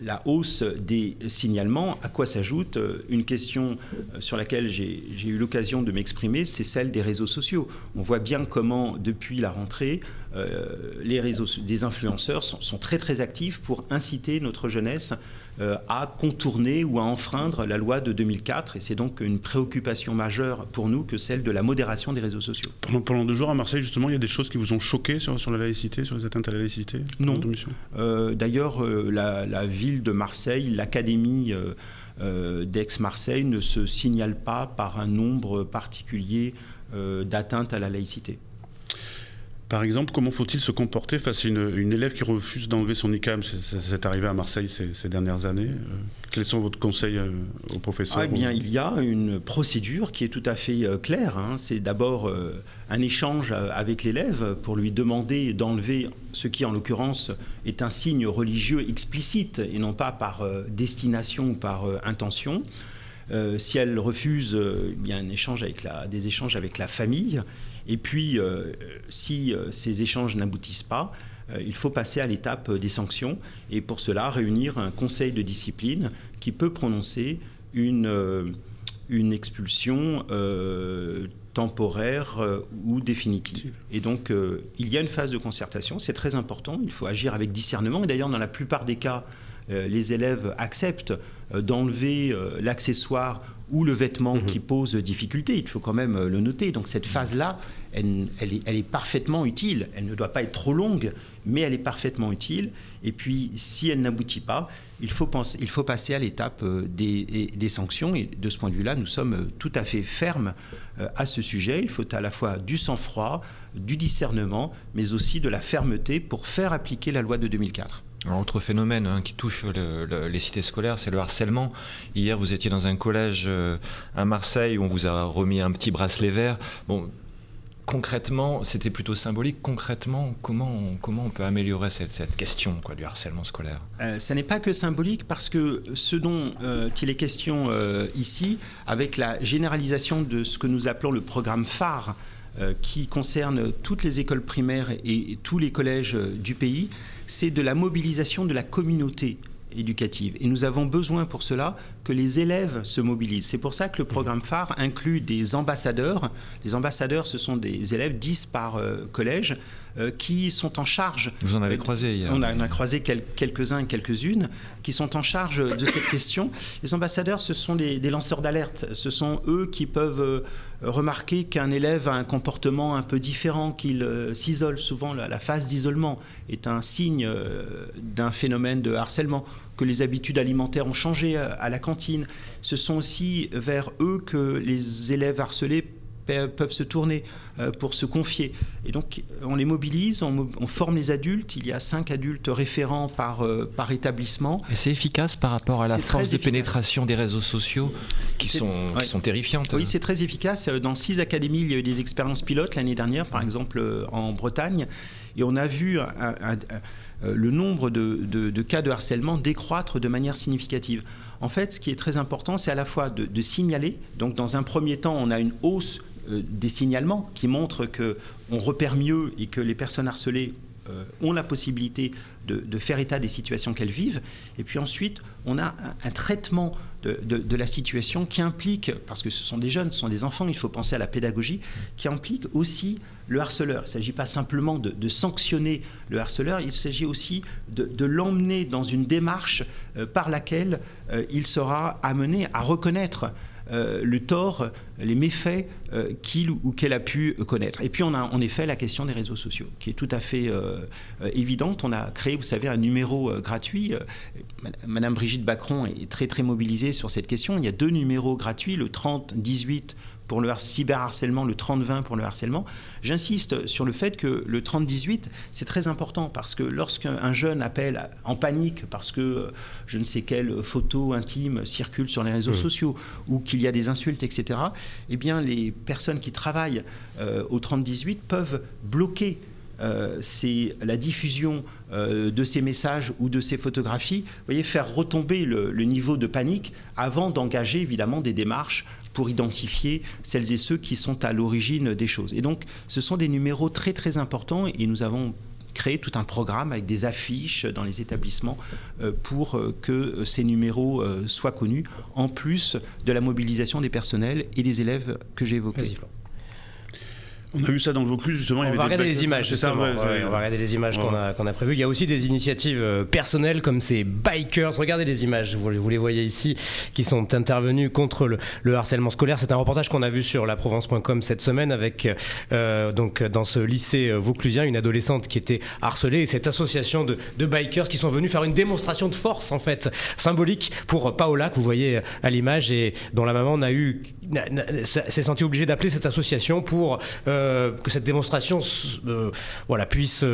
la hausse des signalements. À quoi s'ajoute une question sur laquelle j'ai eu l'occasion de m'exprimer, c'est celle des réseaux sociaux. On voit bien comment, depuis la rentrée, les réseaux des influenceurs sont très, très actifs pour inciter notre jeunesse à contourner ou à enfreindre la loi de 2004. Et c'est donc une préoccupation majeure pour nous que celle de la modération des réseaux sociaux. Pendant 2 jours à Marseille, justement, il y a des choses qui vous ont choqué sur la laïcité, sur les atteintes à la laïcité ? Non. D'ailleurs, la ville de Marseille, l'académie d'Aix-Marseille ne se signale pas par un nombre particulier d'atteintes à la laïcité. Par exemple, comment faut-il se comporter face à une élève qui refuse d'enlever son niqab ? C'est arrivé à Marseille ces dernières années. Quels sont vos conseils aux professeurs ? Eh bien, il y a une procédure qui est tout à fait claire. C'est d'abord un échange avec l'élève pour lui demander d'enlever ce qui, en l'occurrence, est un signe religieux explicite et non pas par destination ou par intention. Si elle refuse, il y a des échanges avec la famille. Et puis, si ces échanges n'aboutissent pas, il faut passer à l'étape des sanctions. Et pour cela, réunir un conseil de discipline qui peut prononcer une expulsion temporaire ou définitive. Et donc, il y a une phase de concertation, c'est très important, il faut agir avec discernement. Et d'ailleurs, dans la plupart des cas, les élèves acceptent d'enlever l'accessoire ou le vêtement qui pose difficulté, il faut quand même le noter. Donc cette phase-là, elle est parfaitement utile. Elle ne doit pas être trop longue, mais elle est parfaitement utile. Et puis, si elle n'aboutit pas, il faut passer à l'étape des sanctions. Et de ce point de vue-là, nous sommes tout à fait fermes à ce sujet. Il faut à la fois du sang-froid, du discernement, mais aussi de la fermeté pour faire appliquer la loi de 2004. Un autre phénomène qui touche les cités scolaires, c'est le harcèlement. Hier, vous étiez dans un collège à Marseille où on vous a remis un petit bracelet vert. Bon, concrètement, c'était plutôt symbolique. Concrètement, comment on peut améliorer cette question du harcèlement scolaire ? Ça n'est pas que symbolique, parce que ce dont il est question ici, avec la généralisation de ce que nous appelons le programme phare, qui concerne toutes les écoles primaires et tous les collèges du pays, c'est de la mobilisation de la communauté éducative. Et nous avons besoin pour cela que les élèves se mobilisent. C'est pour ça que le programme phare inclut des ambassadeurs. Les ambassadeurs, ce sont des élèves, 10 par collège, qui sont en charge... Vous en avez croisé hier. On a croisé quelques-uns et quelques-unes qui sont en charge de cette question. Les ambassadeurs, ce sont des lanceurs d'alerte. Ce sont eux qui peuvent remarquer qu'un élève a un comportement un peu différent, qu'il s'isole. Souvent, la phase d'isolement est un signe d'un phénomène de harcèlement, que les habitudes alimentaires ont changé à la cantine. Ce sont aussi vers eux que les élèves harcelés peuvent se tourner pour se confier. Et donc, on les mobilise, on forme les adultes. Il y a 5 adultes référents par établissement. Et c'est efficace par rapport à la force de pénétration des réseaux sociaux qui sont terrifiantes. Oui, c'est très efficace. Dans 6 académies, il y a eu des expériences pilotes l'année dernière, par exemple en Bretagne. Et on a vu le nombre de cas de harcèlement décroître de manière significative. En fait, ce qui est très important, c'est à la fois de signaler. Donc, dans un premier temps, on a une hausse des signalements qui montrent qu'on repère mieux et que les personnes harcelées ont la possibilité de faire état des situations qu'elles vivent. Et puis ensuite, on a un traitement de la situation qui implique, parce que ce sont des jeunes, ce sont des enfants, il faut penser à la pédagogie, qui implique aussi le harceleur. Il ne s'agit pas simplement de sanctionner le harceleur, il s'agit aussi de l'emmener dans une démarche par laquelle il sera amené à reconnaître le tort, les méfaits qu'il ou qu'elle a pu connaître. Et puis on a en effet la question des réseaux sociaux, qui est tout à fait évidente. On a créé, vous savez, un numéro gratuit. Madame Brigitte Bacron est très très mobilisée sur cette question. Il y a 2 numéros gratuits, le 30-18 pour le cyberharcèlement, le 30-20 pour le harcèlement. J'insiste sur le fait que le 30-18, c'est très important, parce que lorsqu'un jeune appelle en panique parce que je ne sais quelle photo intime circule sur les réseaux sociaux, ou qu'il y a des insultes, etc., eh bien, les personnes qui travaillent au 30-18 peuvent bloquer la diffusion de ces messages ou de ces photographies, vous voyez, faire retomber le niveau de panique avant d'engager évidemment des démarches pour identifier celles et ceux qui sont à l'origine des choses. Et donc, ce sont des numéros très très importants, et nous avons créé tout un programme avec des affiches dans les établissements pour que ces numéros soient connus, en plus de la mobilisation des personnels et des élèves que j'ai évoqués. On a vu ça dans le Vaucluse, justement. On va regarder les images, justement. On va regarder les images qu'on a prévues. Il y a aussi des initiatives personnelles, comme ces bikers. Regardez les images, vous les voyez ici, qui sont intervenus contre le harcèlement scolaire. C'est un reportage qu'on a vu sur laprovence.com cette semaine, avec donc dans ce lycée vauclusien, une adolescente qui était harcelée, et cette association de bikers qui sont venus faire une démonstration de force, en fait, symbolique, pour Paola, que vous voyez à l'image, et dont la maman s'est sentie obligée d'appeler cette association pour que cette démonstration puisse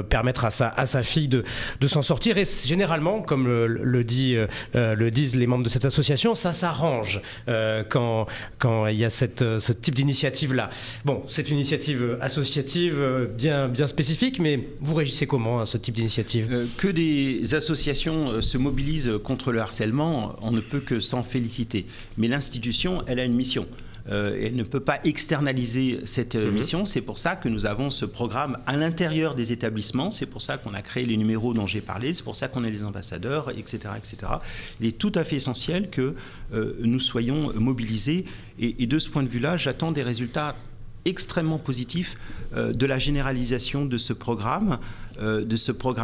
permettre à sa fille de s'en sortir. Et généralement, comme le disent les membres de cette association, ça s'arrange quand il y a ce type d'initiative-là. Bon, c'est une initiative associative bien spécifique, mais vous réagissez comment à ce type d'initiative ? Que des associations se mobilisent contre le harcèlement, on ne peut que s'en féliciter. Mais l'institution, elle a une mission. Elle ne peut pas externaliser cette mission. C'est pour ça que nous avons ce programme à l'intérieur des établissements. C'est pour ça qu'on a créé les numéros dont j'ai parlé. C'est pour ça qu'on est les ambassadeurs, etc., etc. Il est tout à fait essentiel que nous soyons mobilisés. Et de ce point de vue-là, j'attends des résultats extrêmement positif de la généralisation de ce programme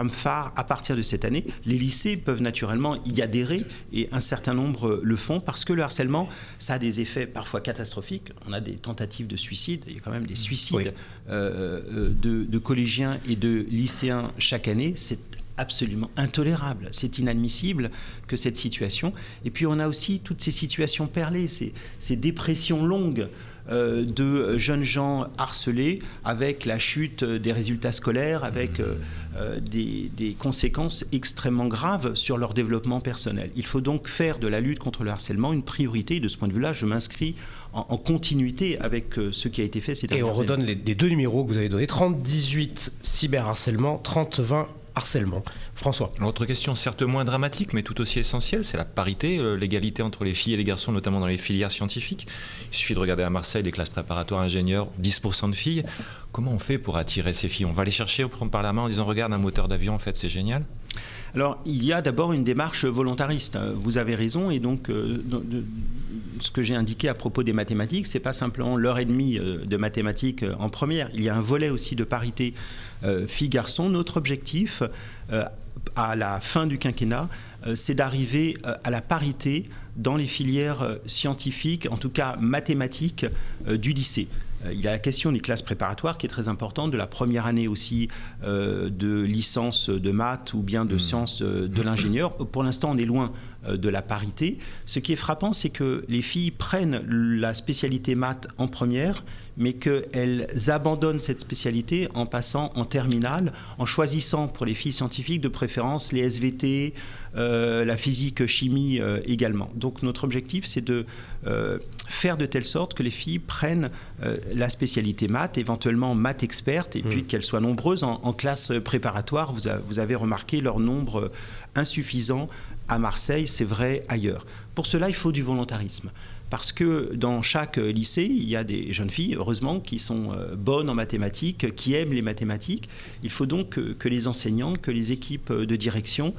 phare à partir de cette année. Les lycées peuvent naturellement y adhérer et un certain nombre le font parce que le harcèlement, ça a des effets parfois catastrophiques. On a des tentatives de suicide, il y a quand même des suicides de collégiens et de lycéens chaque année. C'est absolument intolérable, c'est inadmissible que cette situation. Et puis on a aussi toutes ces situations perlées, ces dépressions longues de jeunes gens harcelés avec la chute des résultats scolaires, avec des conséquences extrêmement graves sur leur développement personnel. Il faut donc faire de la lutte contre le harcèlement une priorité. De ce point de vue-là, je m'inscris en continuité avec ce qui a été fait ces dernières années. Et on redonne les deux numéros que vous avez donnés, 30-18 cyberharcèlement, 30-20 harcèlement. François. Autre question, certes moins dramatique, mais tout aussi essentielle, c'est la parité, l'égalité entre les filles et les garçons, notamment dans les filières scientifiques. Il suffit de regarder à Marseille des classes préparatoires ingénieurs, 10% de filles. Comment on fait pour attirer ces filles ? On va les chercher, on prend par la main en disant « Regarde, un moteur d'avion, en fait, c'est génial ». Alors, il y a d'abord une démarche volontariste. Vous avez raison, et donc ce que j'ai indiqué à propos des mathématiques, c'est pas simplement l'heure et demie de mathématiques en première. Il y a un volet aussi de parité filles-garçons. Notre objectif, à la fin du quinquennat, c'est d'arriver à la parité dans les filières scientifiques, en tout cas mathématiques, du lycée. Il y a la question des classes préparatoires qui est très importante, de la première année aussi de licence de maths ou bien de sciences de l'ingénieur. Pour l'instant, on est loin de la parité. Ce qui est frappant, c'est que les filles prennent la spécialité maths en première, mais qu'elles abandonnent cette spécialité en passant en terminale, en choisissant pour les filles scientifiques de préférence les SVT, la physique-chimie également. Donc notre objectif, c'est de faire de telle sorte que les filles prennent la spécialité maths, éventuellement maths expertes, et puis qu'elles soient nombreuses en classe préparatoire. Vous avez remarqué leur nombre insuffisant à Marseille, c'est vrai ailleurs. Pour cela, il faut du volontarisme. Parce que dans chaque lycée, il y a des jeunes filles, heureusement, qui sont bonnes en mathématiques, qui aiment les mathématiques. Il faut donc que les enseignants, que les équipes de direction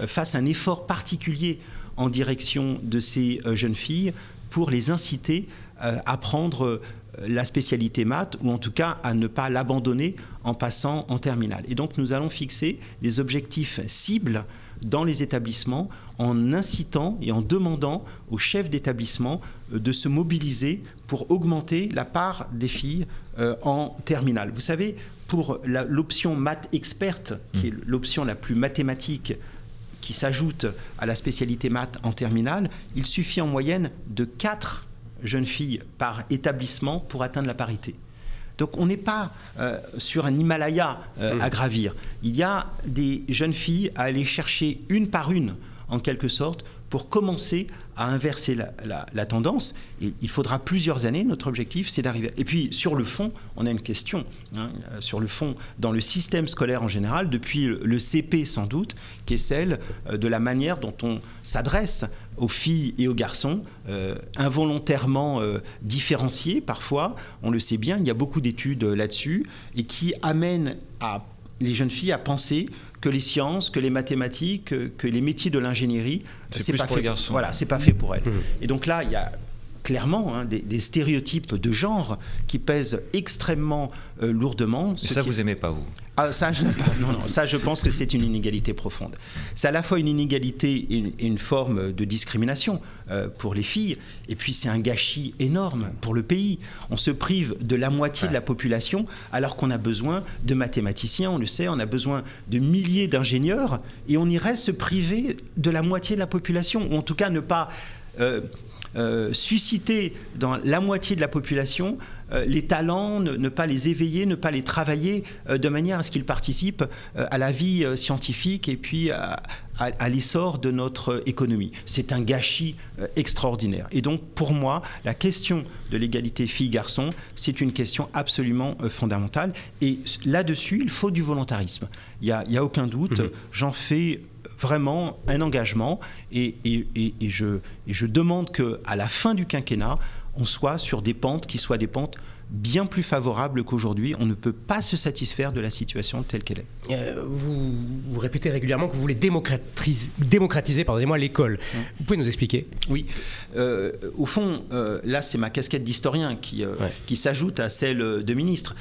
fassent un effort particulier en direction de ces jeunes filles pour les inciter à prendre la spécialité maths, ou en tout cas à ne pas l'abandonner en passant en terminale. Et donc nous allons fixer des objectifs cibles dans les établissements en incitant et en demandant aux chefs d'établissement de se mobiliser pour augmenter la part des filles en terminale. Vous savez, pour l'option maths experte, qui est l'option la plus mathématique qui s'ajoute à la spécialité maths en terminale, il suffit en moyenne de 4 jeunes filles par établissement pour atteindre la parité. Donc on n'est pas sur un Himalaya à gravir. Il y a des jeunes filles à aller chercher une par une, en quelque sorte, pour commencer à inverser la tendance. Et il faudra plusieurs années. Notre objectif, c'est d'arriver. Et puis, sur le fond, on a une question. Sur le fond, dans le système scolaire en général, depuis le CP sans doute, qui est celle de la manière dont on s'adresse aux filles et aux garçons, involontairement différenciés parfois. On le sait bien, il y a beaucoup d'études là-dessus, et qui amènent les jeunes filles à penser que les sciences, que les mathématiques, que les métiers de l'ingénierie, c'est pas fait pour les garçons. Voilà, c'est pas fait pour elles. Et donc là, il y a clairement des stéréotypes de genre qui pèsent extrêmement lourdement. Et ça, vous aimez pas, vous ? Ça, je n'aime pas. Non, ça, je pense que c'est une inégalité profonde. C'est à la fois une inégalité et une forme de discrimination pour les filles, et puis c'est un gâchis énorme pour le pays. On se prive de la moitié de la population, alors qu'on a besoin de mathématiciens, on le sait, on a besoin de milliers d'ingénieurs, et on irait se priver de la moitié de la population, ou en tout cas ne pas susciter dans la moitié de la population les talents, ne pas les éveiller, ne pas les travailler de manière à ce qu'ils participent à la vie scientifique et puis à l'essor de notre économie. C'est un gâchis extraordinaire. Et donc, pour moi, la question de l'égalité filles-garçons, c'est une question absolument fondamentale. Et là-dessus, il faut du volontarisme. Il n'y a aucun doute. J'en fais vraiment un engagement et je demande qu'à la fin du quinquennat, on soit sur des pentes qui soient des pentes bien plus favorables qu'aujourd'hui. On ne peut pas se satisfaire de la situation telle qu'elle est. Vous répétez régulièrement que vous voulez démocratiser l'école. Vous pouvez nous expliquer ? Oui. Au fond, là, c'est ma casquette d'historien qui s'ajoute à celle de ministre.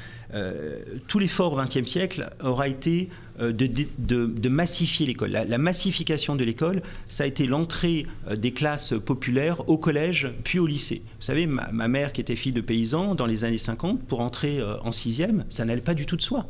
Tout l'effort au XXe siècle aura été de massifier l'école. La massification de l'école, ça a été l'entrée des classes populaires au collège puis au lycée. Vous savez, ma mère qui était fille de paysan dans les années 50, pour entrer en 6e, ça n'allait pas du tout de soi.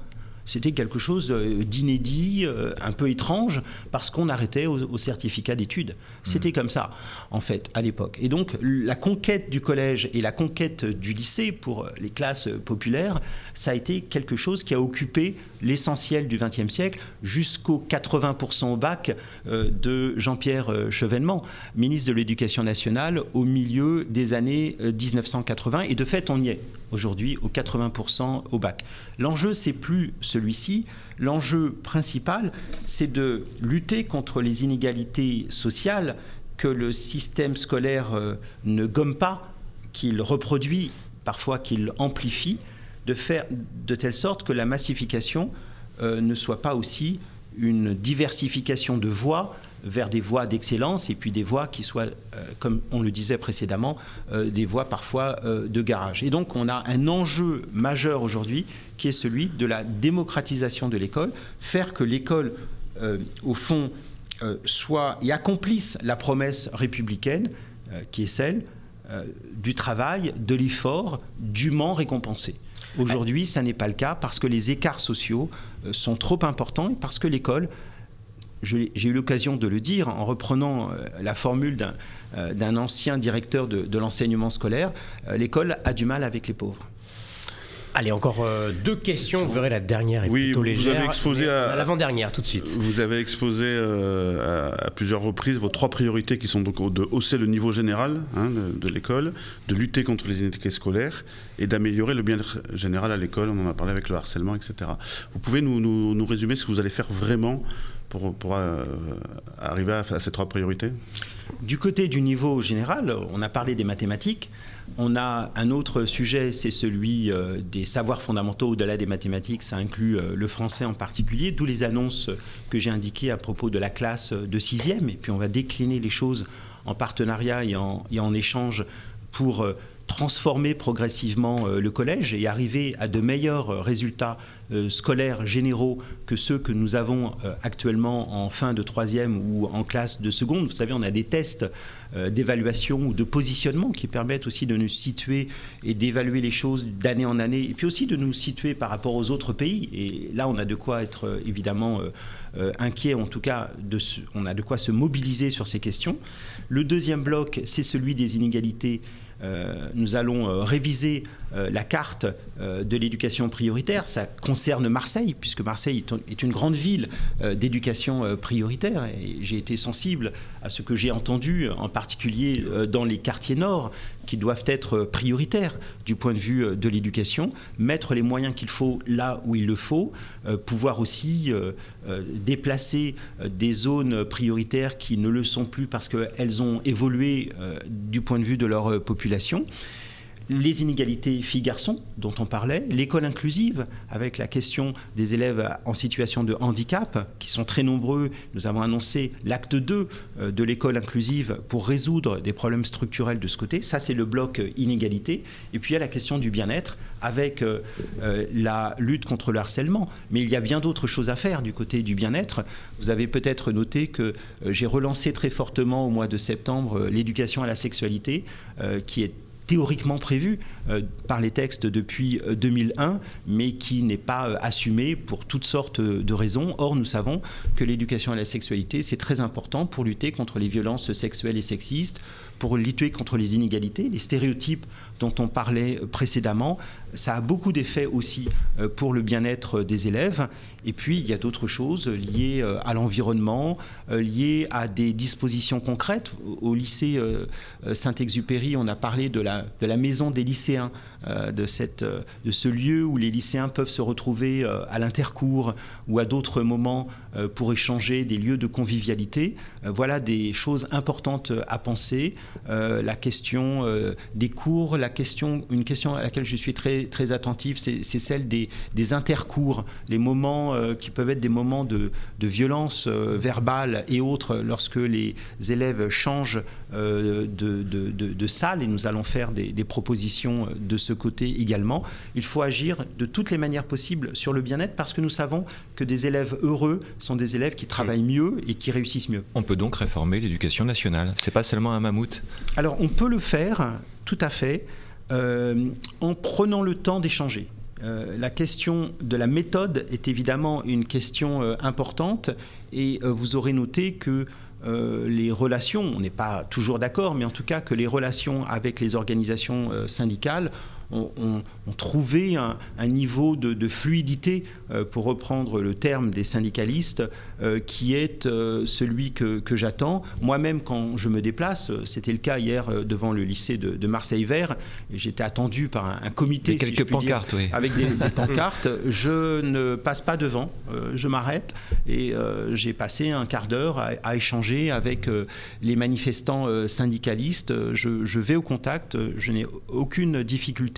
C'était quelque chose d'inédit, un peu étrange, parce qu'on arrêtait au certificat d'études. C'était comme ça, en fait, à l'époque. Et donc, la conquête du collège et la conquête du lycée pour les classes populaires, ça a été quelque chose qui a occupé l'essentiel du XXe siècle, jusqu'aux 80% au bac de Jean-Pierre Chevènement, ministre de l'Éducation nationale, au milieu des années 1980. Et de fait, on y est aujourd'hui, aux 80% au bac. L'enjeu, c'est plus celui-ci. L'enjeu principal, c'est de lutter contre les inégalités sociales que le système scolaire ne gomme pas, qu'il reproduit, parfois qu'il amplifie, de faire de telle sorte que la massification ne soit pas aussi une diversification de voies vers des voies d'excellence et puis des voies qui soient, comme on le disait précédemment, des voies parfois de garage. Et donc on a un enjeu majeur aujourd'hui qui est celui de la démocratisation de l'école, faire que l'école, au fond, soit et accomplisse la promesse républicaine qui est celle du travail, de l'effort, dûment récompensé. Aujourd'hui, ça n'est pas le cas parce que les écarts sociaux sont trop importants et parce que l'école, j'ai eu l'occasion de le dire en reprenant la formule d'un ancien directeur de l'enseignement scolaire, l'école a du mal avec les pauvres. Allez, encore deux questions. Vous verrez, la dernière est plutôt légère. Vous avez exposé à l'avant-dernière, tout de suite. Vous avez exposé à plusieurs reprises vos 3 priorités qui sont donc de hausser le niveau général de l'école, de lutter contre les inégalités scolaires et d'améliorer le bien-être général à l'école. On en a parlé avec le harcèlement, etc. Vous pouvez nous résumer ce que vous allez faire vraiment pour arriver à ces 3 priorités ? Du côté du niveau général, on a parlé des mathématiques. On a un autre sujet, c'est celui des savoirs fondamentaux au-delà des mathématiques. Ça inclut le français en particulier, d'où les annonces que j'ai indiquées à propos de la classe de 6e. Et puis on va décliner les choses en partenariat et en échange pour transformer progressivement le collège et arriver à de meilleurs résultats scolaires généraux que ceux que nous avons actuellement en fin de 3e ou en classe de seconde. Vous savez, on a des tests d'évaluation ou de positionnement qui permettent aussi de nous situer et d'évaluer les choses d'année en année et puis aussi de nous situer par rapport aux autres pays. Et là, on a de quoi être évidemment inquiet, en tout cas, on a de quoi se mobiliser sur ces questions. Le deuxième bloc, c'est celui des inégalités. Nous allons réviser la carte de l'éducation prioritaire. Ça concerne Marseille, puisque Marseille est une grande ville d'éducation prioritaire. Et j'ai été sensible à ce que j'ai entendu, en particulier dans les quartiers nord, qui doivent être prioritaires du point de vue de l'éducation, mettre les moyens qu'il faut là où il le faut, pouvoir aussi déplacer des zones prioritaires qui ne le sont plus parce qu'elles ont évolué du point de vue de leur population. Les inégalités filles-garçons dont on parlait, l'école inclusive avec la question des élèves en situation de handicap qui sont très nombreux. Nous avons annoncé l'acte 2 de l'école inclusive pour résoudre des problèmes structurels de ce côté. Ça, c'est le bloc inégalité. Et puis il y a la question du bien-être avec la lutte contre le harcèlement. Mais il y a bien d'autres choses à faire du côté du bien-être. Vous avez peut-être noté que j'ai relancé très fortement au mois de septembre l'éducation à la sexualité qui est théoriquement prévu par les textes depuis 2001, mais qui n'est pas assumé pour toutes sortes de raisons. Or, nous savons que l'éducation à la sexualité, c'est très important pour lutter contre les violences sexuelles et sexistes, pour lutter contre les inégalités, les stéréotypes dont on parlait précédemment. Ça a beaucoup d'effets aussi pour le bien-être des élèves. Et puis, il y a d'autres choses liées à l'environnement, liées à des dispositions concrètes. Au lycée Saint-Exupéry, on a parlé de la maison des lycéens, de ce lieu où les lycéens peuvent se retrouver à l'intercours ou à d'autres moments pour échanger, des lieux de convivialité. Voilà des choses importantes à penser. La question des cours, une question à laquelle je suis très, très attentif, c'est celle des intercours, les moments qui peuvent être des moments de violence verbale et autres lorsque les élèves changent de salle, et nous allons faire des propositions de ce côté également. Il faut agir de toutes les manières possibles sur le bien-être, parce que nous savons que des élèves heureux sont des élèves qui travaillent mieux et qui réussissent mieux. On peut donc réformer l'éducation nationale. C'est pas seulement un mammouth. Alors on peut le faire, tout à fait, en prenant le temps d'échanger. La question de la méthode est évidemment une question importante, et vous aurez noté que les relations, on n'est pas toujours d'accord, mais en tout cas que les relations avec les organisations syndicales ont trouvé un niveau de fluidité, pour reprendre le terme des syndicalistes, qui est celui que j'attends. Moi-même, quand je me déplace, c'était le cas hier devant le lycée de Marseille-Vert, et j'étais attendu par un comité, quelques pancartes, oui. Avec des pancartes. Je ne passe pas devant, je m'arrête, et j'ai passé un quart d'heure à échanger avec les manifestants syndicalistes. Je vais au contact, je n'ai aucune difficulté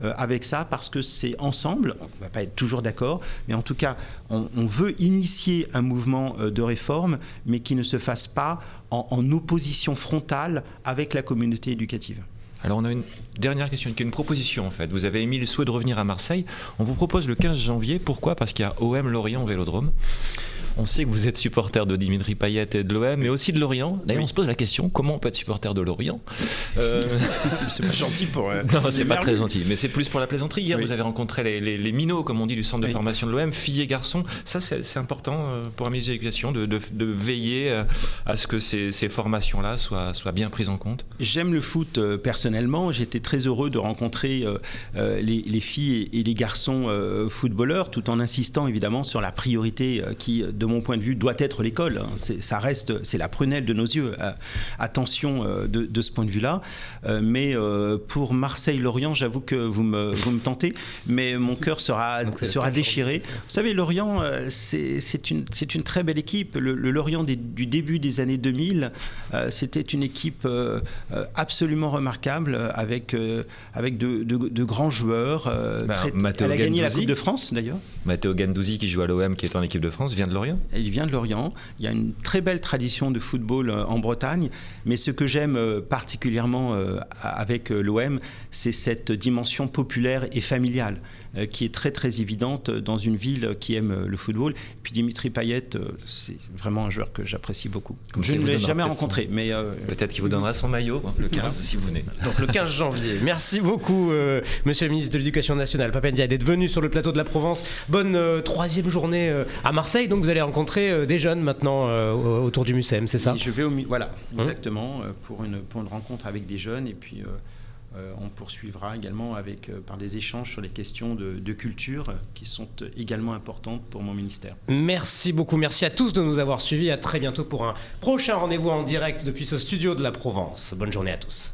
avec ça, parce que c'est ensemble, on ne va pas être toujours d'accord, mais en tout cas, on veut initier un mouvement de réforme, mais qui ne se fasse pas en opposition frontale avec la communauté éducative. Alors on a une dernière question, qui est une proposition en fait. Vous avez émis le souhait de revenir à Marseille. On vous propose le 15 janvier. Pourquoi ? Parce qu'il y a OM Lorient au Vélodrome. On sait que vous êtes supporter de Dimitri Payet et de l'OM, mais aussi de Lorient. D'ailleurs, on se pose la question, comment on peut être supporter de Lorient ? C'est pas gentil pour... non, c'est pas très gentil, mais c'est plus pour la plaisanterie. Hier, vous avez rencontré les minots, comme on dit, du centre de formation de l'OM, filles et garçons. Ça, c'est important pour un ministre de l'Éducation de veiller à ce que ces formations-là soient bien prises en compte. J'aime le foot personnellement. J'étais très heureux de rencontrer les filles et les garçons footballeurs, tout en insistant évidemment sur la priorité qui, de mon point de vue, doit être l'école. C'est la prunelle de nos yeux. Attention de ce point de vue-là. Mais pour Marseille-Lorient, j'avoue que vous me tentez, mais mon cœur sera déchiré. Vous savez, Lorient, c'est une très belle équipe. Le Lorient du début des années 2000, c'était une équipe absolument remarquable, avec de grands joueurs. Elle a gagné la Coupe de France, d'ailleurs. Matteo Guendouzi, qui joue à l'OM, qui est en équipe de France, vient de Lorient. Il vient de Lorient. Il y a une très belle tradition de football en Bretagne, mais ce que j'aime particulièrement avec l'OM, c'est cette dimension populaire et familiale qui est très très évidente dans une ville qui aime le football. Et puis Dimitri Payet, c'est vraiment un joueur que j'apprécie beaucoup. Je ne l'ai jamais rencontré, mais peut-être qu'il vous donnera son maillot le 15 si vous venez. Donc le 15 janvier. Merci beaucoup, Monsieur le ministre de l'Éducation nationale, Pape Ndiaye, d'être venu sur le plateau de la Provence. Bonne troisième journée à Marseille. Donc vous allez rencontrer des jeunes maintenant autour du MUSEM, c'est ça ? Et je vais voilà, exactement, pour une rencontre avec des jeunes, et puis on poursuivra également par des échanges sur les questions de culture qui sont également importantes pour mon ministère. Merci beaucoup, merci à tous de nous avoir suivis. À très bientôt pour un prochain rendez-vous en direct depuis ce studio de la Provence. Bonne journée à tous.